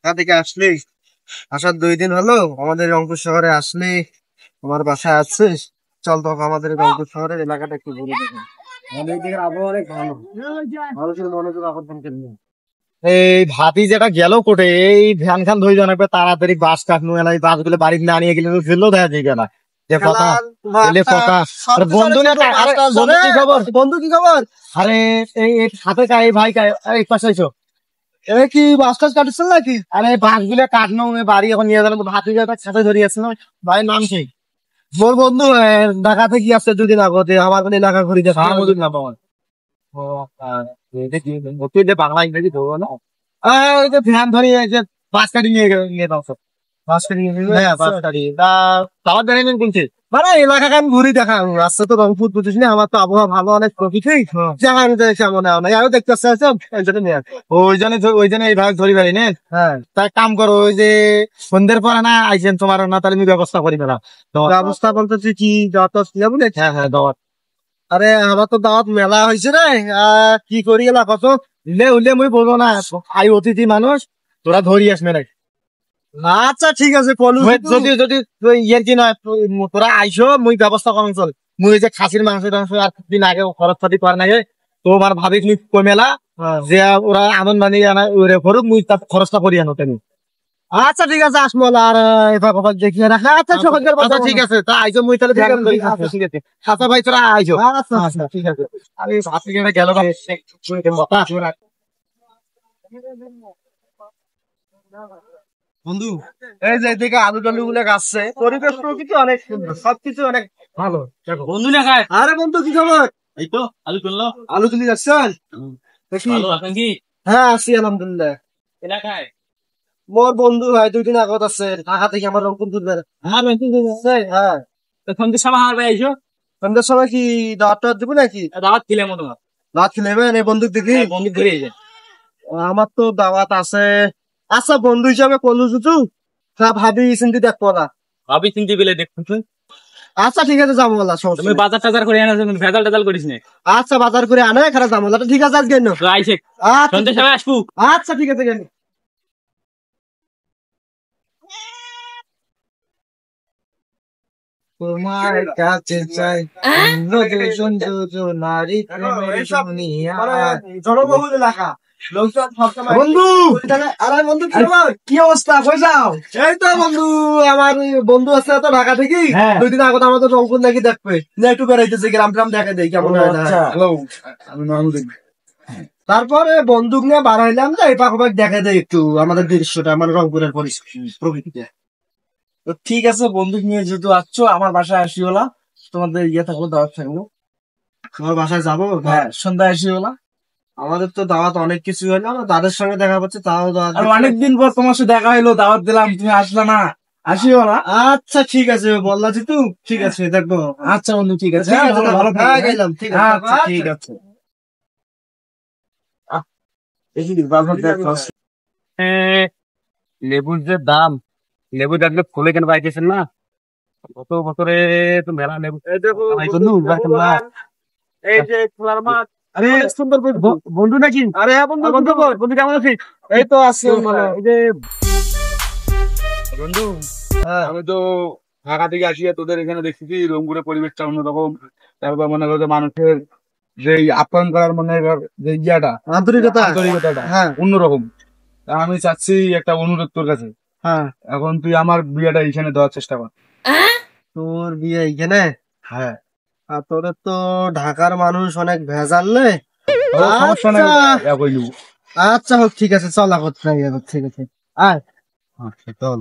ঢাকা থেকে আসলি, আসার 2 দিন হলো। আমাদের রংপুর শহরে আসলি, আমার বাসায় আসছিস। চল তো আমাদের রংপুর শহরের এলাকাটা একটু ঘুরে দেখি। আমাদের এদিকে আবহাওয়া অনেক ভালো, মানুষের মনোযোগ আকর্ষণ কেন্দ্র। এই ভাবি যেটা গেল কোটে, এই ভ্যান খান ধরে জানাবে তাড়াতাড়ি বাস কাটনু এলাই বাস গুলো বাড়িতে না নিয়ে গেলে ফেললেও দেখা যায় না। যে কথা এলে কথা আরে বন্ধু না আরে বন্ধু কি খবর? বন্ধু কি খবর? আরে এই এই হাতে কাই ভাই কাই এই পাশে এসো। এ কি বাস টাস কাটছিল নাকি? আরে বাস গুলো কাটনো বাড়ি এখন নিয়ে যাবেন ভাবি যেটা সাথে ধরে আছে না ভাইয়ের নাম কি? মোর বন্ধু ঢাকা থেকে আসছে 2 দিন আগতে, আমার কোন এলাকা ঘুরে দেখা সামুদ্রিক নাম আমার। ও দেখি তুই যে বাংলা ইংরেজি ধরো না। এই যে ভ্যান ধরে এই যে বাস কাটি নিয়ে নিয়ে দাও সব। বাস কাটি হ্যাঁ বাস কাটি তা তাও জানেন কোনছে? মানে এলাকা আমি ঘুরি দেখা। রাস্তা তো রংপুর বুঝিস না, আমার তো আবহাওয়া ভালো, অনেক প্রকৃতি যেমন কেমন আরো দেখতে ওই জন্য এই ভাগ ধরি পারি না। হ্যাঁ, তাই কাম করো ওই যে সন্ধ্যের পরে না আইছেন তোমার না তাহলে আমি ব্যবস্থা করি না। ব্যবস্থা বলতে তুই কি দাওয়াত যাবো না? হ্যাঁ হ্যাঁ দাওয়াত। আরে আমার তো দাওয়াত মেলা হয়েছে রে, কি করি এলা কত উলে উলে মুই বলবো না আই অতিথি মানুষ তোরা ধরি আসবে না। আচ্ছা ঠিক আছে পলু, যদি যদি ইয়ের কি নয় তোরা আইসো মুই ব্যবস্থা করুন চল। মুই যে খাসির মাংস টাংস আর দিন আগে খরচ পাতি করার নাগে তোমার ভাবি তুমি কমেলা যে ওরা আনন্দ মানে ওরে করুক মুই তার খরচটা করি আনো তেমনি। আচ্ছা ঠিক আছে আসমল আর এবার কথা দেখিয়ে রাখা। আচ্ছা আচ্ছা ঠিক আছে তা আইসো মুই তাহলে ঠিক আছে। আচ্ছা ভাই তোরা আইসো। আচ্ছা ঠিক আছে। আমি ভাবছি গেল বন্ধু, এই যে এদিকে আলু টালু গুলো গাছছে, পরিবেশ প্রকৃতি অনেক সুন্দর, সবকিছু অনেক ভালো। দেখো বন্ধু না খায়। আরে বন্ধু কি খবর? এই তো আলু তুললো। আলু তুলি যাচ্ছেন দেখি? ভালো আছেন কি? হ্যাঁ আছি আলহামদুলিল্লাহ। এলাকায় মোর বন্ধু ভাই 2 দিন আগত আছে ঢাকা থেকে আমার রংপুর তুলবে। হ্যাঁ সন্ধ্যের সময় আমার ভাই আইসো। সন্ধ্যার সময় কি দাওয়াত টাওয়াত দিব নাকি? দাওয়াত খিলাম তোমার। দাওয়াত খেলেবেন এই বন্দুক দেখি? বন্ধু ধরে এসে আমার তো দাওয়াত আছে। আচ্ছা বন্ধু হিসাবে কলু জুতু ভাবি চিন্তি দেখবো না। ভাবি চিন্তি পেলে দেখুন তুই। আচ্ছা ঠিক আছে যাবো বলা সমস্যা তুমি নেই। বাজার টাজার করে আনা ভেজাল টেজাল করিস না। আচ্ছা বাজার করে আনে খারাপ যাবো বলা, ঠিক আছে আজকে তো আইসে আচ্ছা সন্ধ্যের সময় আসবো। আচ্ছা ঠিক আছে গেল। তোমার কাছে চাই নারী জনবহুল এলাকা বন্ধু। আরে বন্ধু কি অবস্থা? কই যাও? এই তো বন্ধু, আমার বন্ধু আছে তো ঢাকা থেকে, 2 দিন আগত আমাদের রংপুর নাকি দেখবে না, একটু বেড়াইতেছে গ্রাম ট্রাম দেখা দেয় কেমন হয় না। তারপরে বন্দুক নিয়ে বার হইলাম যে এই পাখি দেখা দেয় একটু আমাদের দৃশ্যটা, আমার রংপুরের প্রকৃতিতে। তো ঠিক আছে বন্দুক নিয়ে যেহেতু আসছো আমার বাসায় আসিওলা, তোমাদের ইয়ে থাকলো দাওয়াত থাকলো, তোমার বাসায় যাবো। হ্যাঁ সন্ধ্যায় আসিওলা। আমাদের তো দাওয়াত অনেক কিছু হলো, তাদের সঙ্গে দেখা পাচ্ছে তাও দাওয়াত। অনেকদিন পর তোমার সাথে দেখা হইলো, দাওয়াত দিলাম তুমি আসলে না, আসিওলা। আচ্ছা ঠিক আছে বললা জিতু, ঠিক আছে দেখবো। আচ্ছা বন্ধু ঠিক আছে, ভালো গেলাম। ঠিক আছে ঠিক আছে। লেবুর যে দাম, লেবু দেখলে ফুলে কেন পাইতেছেন না? গত বছরে তো মেলা লেবু এই যে খোলার মাঠ, আরে সুন্দর বন্ধু নাকি? আরে হ্যাঁ বন্ধু, বন্ধু বন্ধু কেমন আছিস? এই তো আছি মানে এই যে বন্ধু। আমি তো ঢাকা থেকে আসিয়া তোদের এখানে দেখছি রংপুরের পরিবেশটা অন্যরকম। তারপর মনে করো মানুষের যে আপ্যায়ন করার মনে যে ইয়াটা আন্তরিকতাটা হ্যাঁ অন্যরকম। আমি চাচ্ছি একটা অনুরোধ তোর কাছে। হ্যাঁ এখন তুই আমার বিয়েটা এখানে দেওয়ার চেষ্টা কর। তোর বিয়ে এইখানে? হ্যাঁ আর তোর তো ঢাকার মানুষ অনেক ভেজাল নে। সমস্যা নেই, আচ্ছা হোক ঠিক আছে, চল আগত ঠিক আছে আয়। চল।